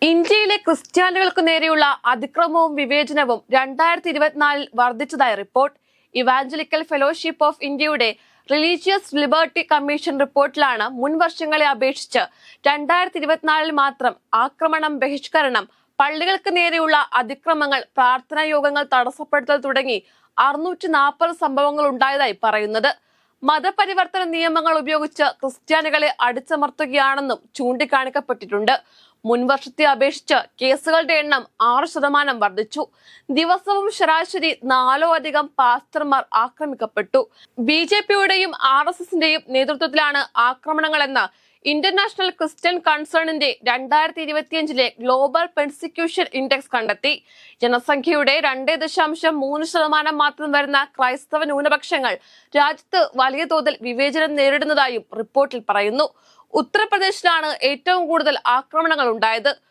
ഇന്ത്യയിലെ ക്രിസ്ത്യാനികൾക്ക് നേരെയുള്ള അതിക്രമവും വിവേചനവും 2024 വർദ്ധിച്ചതായി റിപ്പോർട്ട്. ഇവാഞ്ചലിക്കൽ ഫെലോഷിപ്പ് ഓഫ് ഇന്ത്യയുടെ റിലീജിയസ് ലിബർട്ടി കമ്മീഷൻ റിപ്പോർട്ടിലാണ് മുൻ വർഷങ്ങളെ അപേക്ഷിച്ച് 2024 മാത്രം ആക്രമണം, ബഹിഷ്കരണം, പള്ളികൾക്ക് നേരെയുള്ള അതിക്രമങ്ങൾ, പ്രാർത്ഥനാ യോഗങ്ങൾ തടസ്സപ്പെടുത്തൽ തുടങ്ങി 640 സംഭവങ്ങൾ ഉണ്ടായതായി പറയുന്നത്. മതപരിവർത്തന നിയമങ്ങൾ ഉപയോഗിച്ച് ക്രിസ്ത്യാനികളെ അടിച്ചമർത്തുകയാണെന്നും ചൂണ്ടിക്കാണിക്കപ്പെട്ടിട്ടുണ്ട്. മുൻവർഷത്തെ അപേക്ഷിച്ച് കേസുകളുടെ എണ്ണം 6% വർദ്ധിച്ചു. ദിവസവും ശരാശരി 4 അധികം പാസ്റ്റർമാർ ആക്രമിക്കപ്പെട്ടു. BJPയുടെയും RSSന്റെയും നേതൃത്വത്തിലാണ് ആക്രമണങ്ങളെന്ന് ഇന്റർനാഷണൽ ക്രിസ്ത്യൻ കൺസേണിന്റെ 2025 ഗ്ലോബൽ പെർസിക്യൂഷൻ ഇൻഡെക്സ് കണ്ടെത്തി. ജനസംഖ്യയുടെ 2.3% മാത്രം വരുന്ന ക്രൈസ്തവ ന്യൂനപക്ഷങ്ങൾ രാജ്യത്ത് വലിയ തോതിൽ വിവേചനം നേരിടുന്നതായും റിപ്പോർട്ടിൽ പറയുന്നു. ഉത്തർപ്രദേശിലാണ് ഏറ്റവും കൂടുതൽ ആക്രമണങ്ങൾ ഉണ്ടായത്.